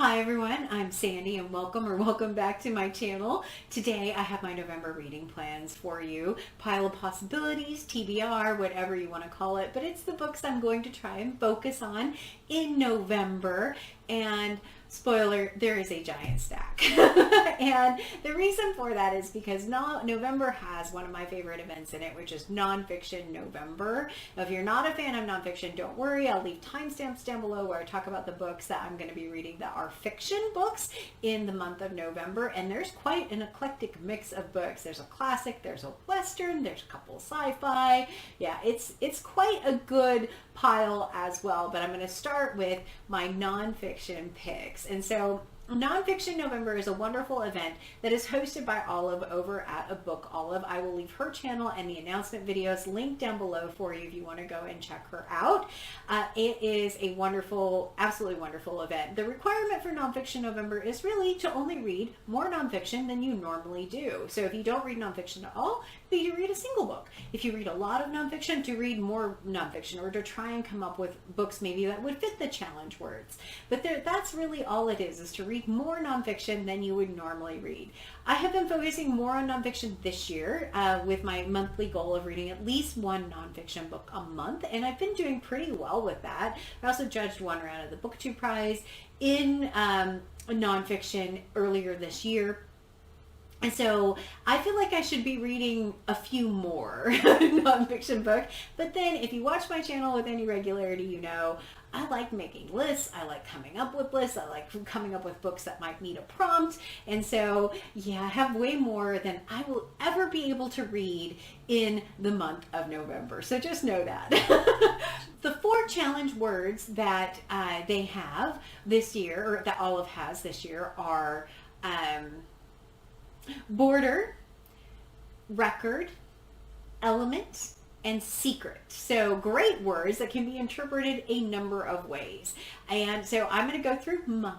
Hi everyone, I'm Sandy and welcome back to my channel. Today I have my November reading plans for you. Pile of possibilities, TBR, whatever you want to call it, but it's the books I'm going to try and focus on in November. And spoiler, there is a giant stack. And the reason for that is because November has one of my favorite events in it, which is Nonfiction November. Now, if you're not a fan of nonfiction, don't worry. I'll leave timestamps down below where I talk about the books that I'm going to be reading that are fiction books in the month of November. And there's quite an eclectic mix of books. There's a classic, there's a Western, there's a couple of sci-fi. Yeah, it's quite a good pile as well, but I'm going to start with my nonfiction picks. And so Nonfiction November is a wonderful event that is hosted by Olive over at A Book Olive. I will leave her channel and the announcement videos linked down below for you if you want to go and check her out. It is a wonderful, absolutely wonderful event. The requirement for Nonfiction November is really to only read more nonfiction than you normally do. So if you don't read nonfiction at all, you read a single book. If you read a lot of nonfiction, to read more nonfiction or to try and come up with books maybe that would fit the challenge words. But that's really all it is to read more nonfiction than you would normally read. I have been focusing more on nonfiction this year with my monthly goal of reading at least one nonfiction book a month, and I've been doing pretty well with that. I also judged one round of the booktube prize in nonfiction earlier this year. And so I feel like I should be reading a few more nonfiction books. But then if you watch my channel with any regularity, you know I like making lists. I like coming up with lists. I like coming up with books that might need a prompt. And so, yeah, I have way more than I will ever be able to read in the month of November. So just know that. The 4 challenge words that they have this year, or that Olive has this year, are border, record, element, and secret. So great words that can be interpreted a number of ways. And so I'm going to go through mine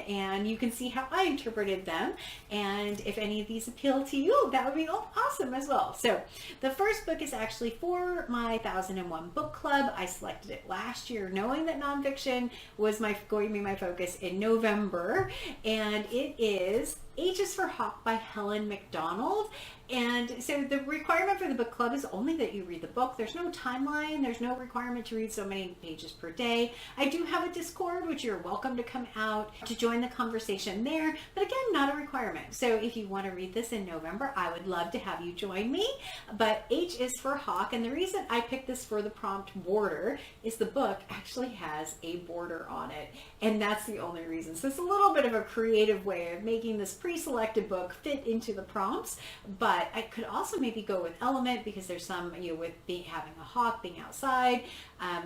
and you can see how I interpreted them. And if any of these appeal to you, that would be awesome as well. So the first book is actually for my 1001 book club. I selected it last year knowing that nonfiction was going to be my focus in November. And it is H is for Hawk by Helen Macdonald. And so the requirement for the book club is only that you read the book. There's no timeline. There's no requirement to read so many pages per day. I do have a Discord, which you're welcome to come out to join the conversation there. But again, not a requirement. So if you want to read this in November, I would love to have you join me. But H is for Hawk. And the reason I picked this for the prompt border is the book actually has a border on it. And that's the only reason. So it's a little bit of a creative way of making this pre-selected book fit into the prompts. But I could also maybe go with element because there's some, with having a hawk, being outside.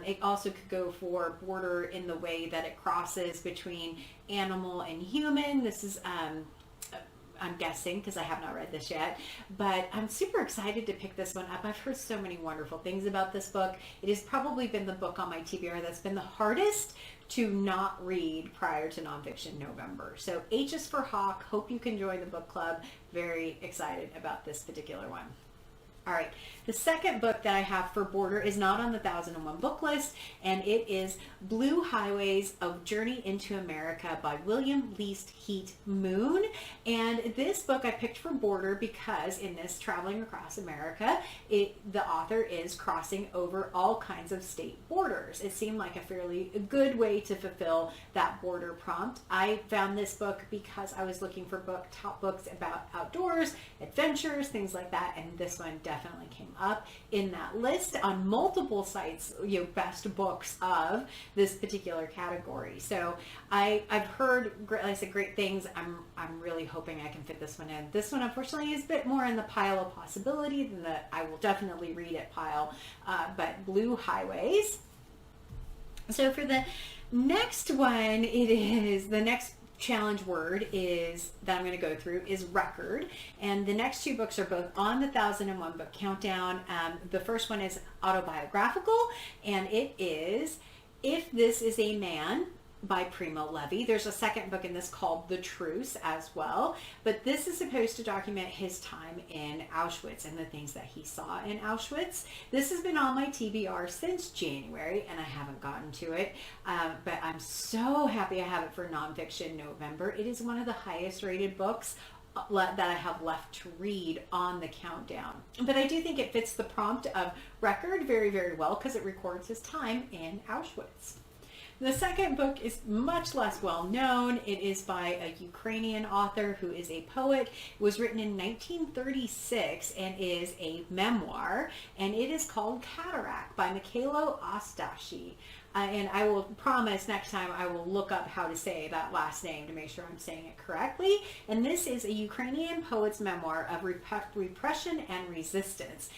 It also could go for border in the way that it crosses between animal and human. This is, I'm guessing because I have not read this yet, but I'm super excited to pick this one up. I've heard so many wonderful things about this book. It has probably been the book on my TBR that's been the hardest to not read prior to Nonfiction November. So H is for Hawk. Hope you can join the book club. Very excited about this particular one. All right, the second book that I have for border is not on the 1001 book list, and it is Blue Highways: A Journey into America by William Least Heat Moon. And this book I picked for border because in this traveling across America, the author is crossing over all kinds of state borders. It seemed like a fairly good way to fulfill that border prompt. I found this book because I was looking for top books about outdoors, adventures, things like that, and this one definitely came up in that list on multiple sites, best books of this particular category. So I've heard, like I said, great things. I'm really hoping I can fit this one in. This one, unfortunately, is a bit more in the pile of possibility than the I will definitely read it pile, but Blue Highways. So for the next one, the next challenge word that I'm going to go through is record, and the next 2 books are both on the 1001 book countdown. The first one is autobiographical, and it is If This Is a Man by Primo Levi. There's a second book in this called The Truce as well, but this is supposed to document his time in Auschwitz and the things that he saw in Auschwitz. This has been on my TBR since January and I haven't gotten to it, but I'm so happy I have it for Nonfiction November. It is one of the highest rated books that I have left to read on the countdown. But I do think it fits the prompt of record very, very well because it records his time in Auschwitz. The second book is much less well known. It is by a Ukrainian author who is a poet. It was written in 1936 and is a memoir, and it is called Cataract by Mikhailo Ostashi. And I will promise next time I will look up how to say that last name to make sure I'm saying it correctly. And this is a Ukrainian poet's memoir of repression and resistance.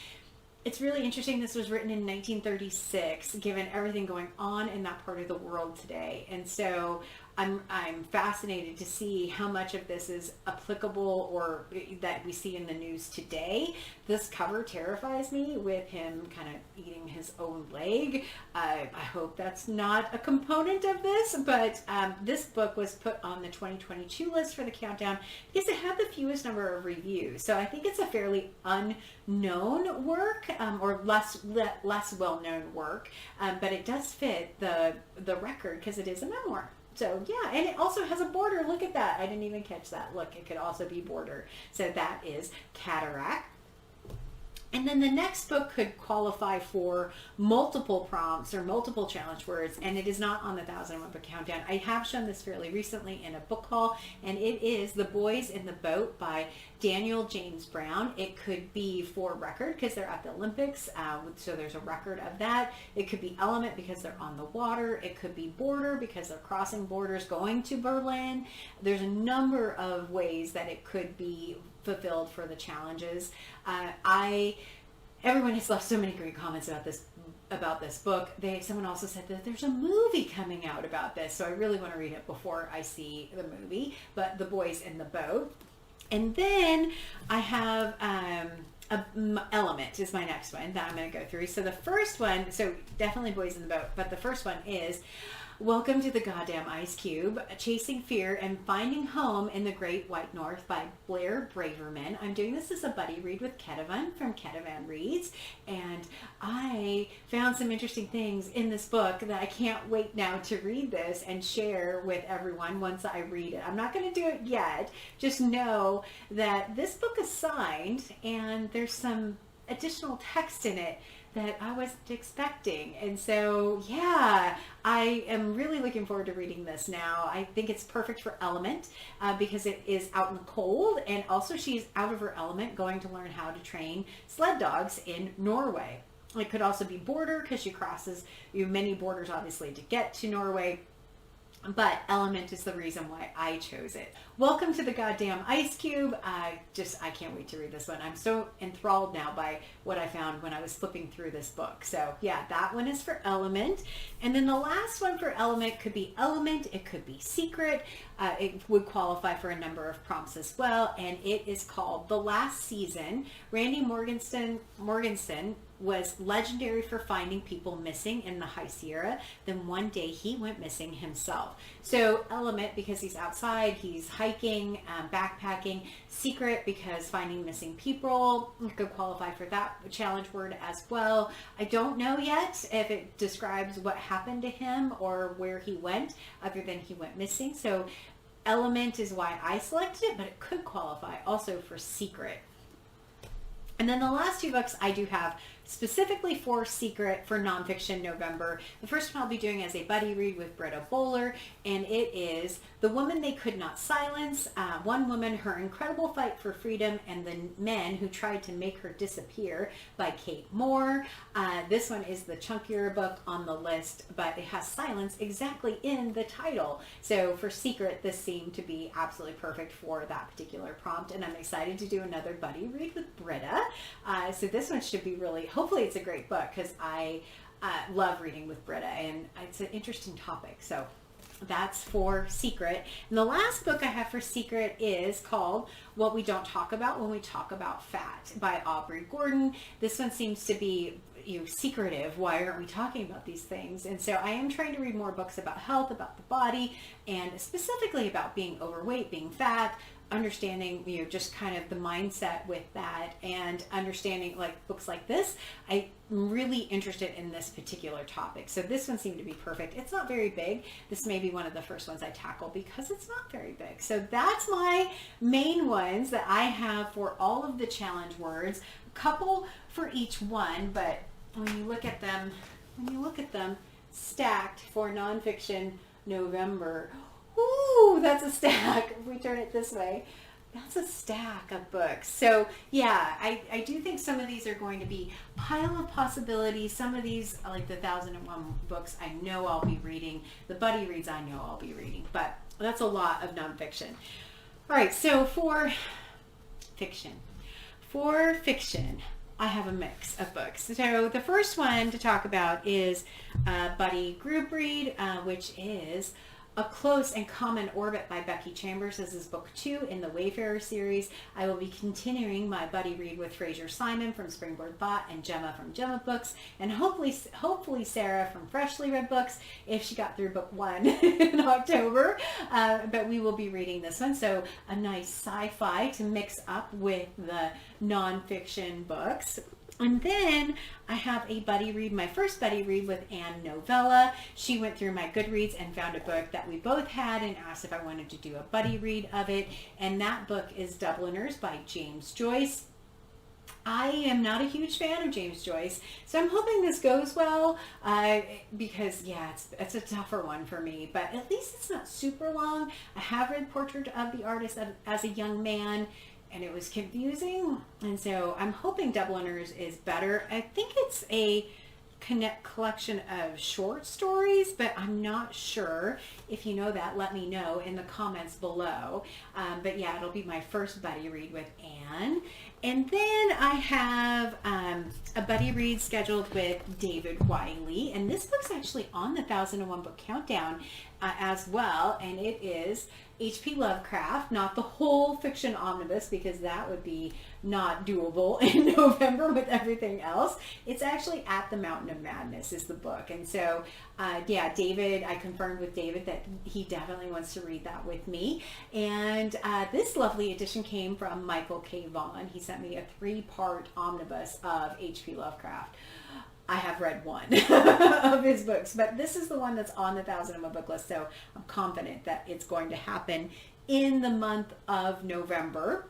It's really interesting. This was written in 1936, given everything going on in that part of the world today. And so I'm fascinated to see how much of this is applicable or that we see in the news today. This cover terrifies me with him kind of eating his own leg. I hope that's not a component of this, but this book was put on the 2022 list for the countdown because it had the fewest number of reviews. So I think it's a fairly unknown work or less well-known work, but it does fit the record because it is a memoir. So yeah, and it also has a border. Look at that. I didn't even catch that. Look, it could also be border. So that is Cataract. And then the next book could qualify for multiple prompts or multiple challenge words, and it is not on the 1001 Book Countdown. I have shown this fairly recently in a book haul, and it is The Boys in the Boat by Daniel James Brown. It could be for record because they're at the Olympics, so there's a record of that. It could be element because they're on the water. It could be border because they're crossing borders going to Berlin. There's a number of ways that it could be fulfilled for the challenges. Everyone has left so many great comments about this book. Someone also said that there's a movie coming out about this, so I really want to read it before I see the movie. But The Boys in the Boat, and then I have Element is my next one that I'm going to go through. So the first one, so definitely Boys in the Boat, but the first one is Welcome to the Goddamn Ice Cube, Chasing Fear and Finding Home in the Great White North by Blair Braverman. I'm doing this as a buddy read with Ketavan from Ketavan Reads, and I found some interesting things in this book that I can't wait now to read this and share with everyone once I read it. I'm not going to do it yet. Just know that this book is signed and there's some additional text in it that I wasn't expecting. And so, yeah, I am really looking forward to reading this now. I think it's perfect for Element because it is out in the cold, and also she's out of her element going to learn how to train sled dogs in Norway. It could also be border because she crosses many borders, obviously, to get to Norway. But Element is the reason why I chose it. Welcome to the Goddamn Ice Cube. I can't wait to read this one. I'm so enthralled now by what I found when I was flipping through this book. So yeah, that one is for Element. And then the last one for Element could be Element. It could be Secret. It would qualify for a number of prompts as well. And it is called The Last Season. Randy Morgenstern was legendary for finding people missing in the High Sierra. Then one day he went missing himself. So Element because he's outside, he's hiking, backpacking. Secret because finding missing people could qualify for that challenge word as well. I don't know yet if it describes what happened to him or where he went other than he went missing. So Element is why I selected it, but it could qualify also for Secret. And then the last two books I do have specifically for Secret for Nonfiction November. The first one I'll be doing as a buddy read with Britta Bowler, and it is The Woman They Could Not Silence, One Woman, Her Incredible Fight for Freedom, and the Men Who Tried to Make Her Disappear by Kate Moore. This one is the chunkier book on the list, but it has silence exactly in the title. So for Secret, this seemed to be absolutely perfect for that particular prompt, and I'm excited to do another buddy read with Britta. So this one should be really, hopefully it's a great book because I love reading with Britta and it's an interesting topic. So that's for Secret. And the last book I have for Secret is called What We Don't Talk About When We Talk About Fat by Aubrey Gordon. This one seems to be secretive. Why aren't we talking about these things? And so I am trying to read more books about health, about the body, and specifically about being overweight, being fat, understanding, just kind of the mindset with that, and understanding like books like this. I'm really interested in this particular topic. So this one seemed to be perfect. It's not very big. This may be one of the first ones I tackle because it's not very big. So that's my main ones that I have for all of the challenge words. A couple for each one, but when you look at them stacked for Nonfiction November, ooh, that's a stack. If we turn it this way, that's a stack of books. So yeah, I do think some of these are going to be pile of possibilities. Some of these, like the 1001 books, I know I'll be reading. The buddy reads, I know I'll be reading. But that's a lot of nonfiction. All right, so for fiction, I have a mix of books. So the first one to talk about is Buddy Group Read, which is A Close and Common Orbit by Becky Chambers. This is book 2 in the Wayfarer series. I will be continuing my buddy read with Fraser Simon from Springboard Thought and Gemma from Gemma Books, and hopefully Sarah from Freshly Read Books if she got through book 1 in October. But we will be reading this one. So a nice sci-fi to mix up with the nonfiction books. And then I have a buddy read, my first buddy read with Anne Novella. She went through my Goodreads and found a book that we both had and asked if I wanted to do a buddy read of it. And that book is Dubliners by James Joyce. I am not a huge fan of James Joyce, so I'm hoping this goes well because, yeah, it's a tougher one for me. But at least it's not super long. I have read Portrait of the Artist as a Young Man, and it was confusing, and so I'm hoping Dubliners is better. I think it's a collection of short stories, but I'm not sure. If you know that, let me know in the comments below. But yeah, it'll be my first buddy read with Anne. And then I have a buddy read scheduled with David Wiley, and this book's actually on the 1001 book countdown as well, and it is H.P. Lovecraft, not the whole fiction omnibus because that would be not doable in November with everything else. It's actually At the Mountain of Madness is the book. And so, yeah, David, I confirmed with David that he definitely wants to read that with me. And this lovely edition came from Michael K. Vaughan. He sent me a 3-part omnibus of H.P. Lovecraft. I have read one of his books, but this is the one that's on the 1001 book list, so I'm confident that it's going to happen in the month of November.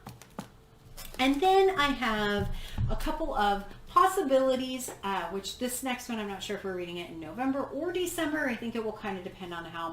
And then I have a couple of possibilities, which this next one, I'm not sure if we're reading it in November or December. I think it will kind of depend on how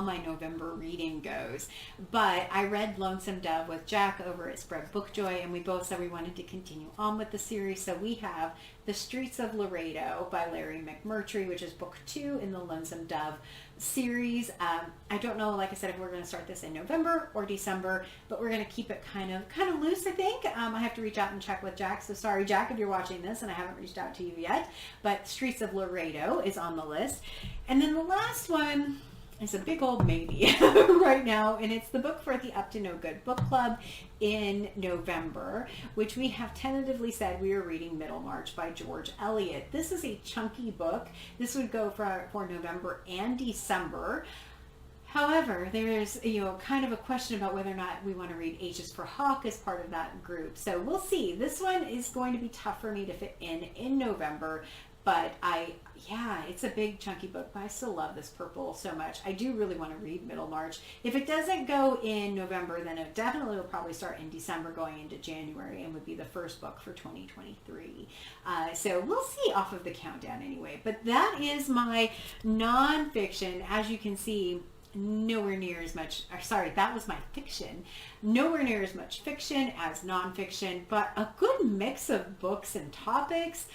my November reading goes. But I read Lonesome Dove with Jack over at Spread Bookjoy, and we both said we wanted to continue on with the series. So we have The Streets of Laredo by Larry McMurtry, which is book 2 in the Lonesome Dove series. I don't know, like I said, if we're going to start this in November or December, but we're going to keep it kind of loose, I think. I have to reach out and check with Jack. So sorry, Jack, if you're watching this and I haven't reached out to you yet, but Streets of Laredo is on the list. And then the last one is a big old maybe right now, and it's the book for the Up to No Good Book Club in November, which we have tentatively said we are reading Middlemarch by George Eliot. This is a chunky book. This would go for November and December. However, there's kind of a question about whether or not we want to read H's for Hawk as part of that group. So we'll see. This one is going to be tough for me to fit in November. But it's a big chunky book, but I still love this purple so much. I do really want to read Middlemarch. If it doesn't go in November, then it definitely will probably start in December going into January and would be the first book for 2023. So we'll see off of the countdown anyway. But that is my nonfiction. As you can see, nowhere near as much, that was my fiction. Nowhere near as much fiction as nonfiction, but a good mix of books and topics,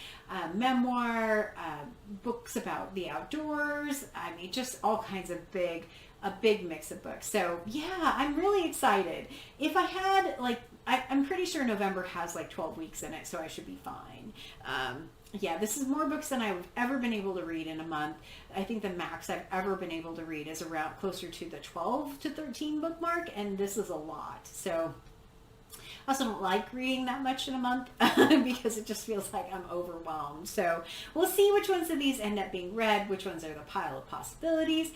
memoir, books about the outdoors. I mean, just all kinds of a big mix of books. So yeah, I'm really excited. If I had I'm pretty sure November has 12 weeks in it, so I should be fine. Yeah, this is more books than I've ever been able to read in a month. I think the max I've ever been able to read is around closer to the 12 to 13 book mark, and this is a lot. So I also don't like reading that much in a month because it just feels like I'm overwhelmed. So we'll see which ones of these end up being read, which ones are the pile of possibilities.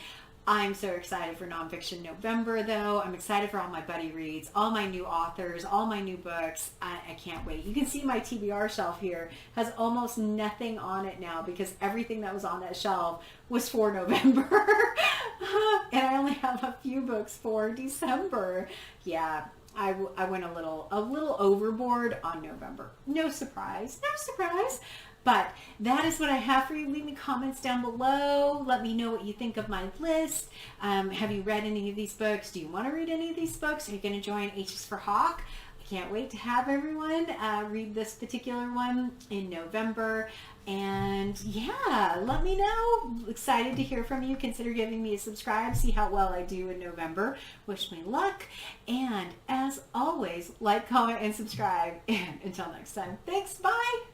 I'm so excited for Nonfiction November, though. I'm excited for all my buddy reads, all my new authors, all my new books. I can't wait. You can see my TBR shelf here has almost nothing on it now because everything that was on that shelf was for November. And I only have a few books for December. Yeah, I went a little overboard on November. No surprise. No surprise. But that is what I have for you. Leave me comments down below. Let me know what you think of my list. Have you read any of these books? Do you want to read any of these books? Are you going to join H is for Hawk? I can't wait to have everyone read this particular one in November. And yeah, let me know. Excited to hear from you. Consider giving me a subscribe. See how well I do in November. Wish me luck. And as always, like, comment, and subscribe. And until next time, thanks. Bye.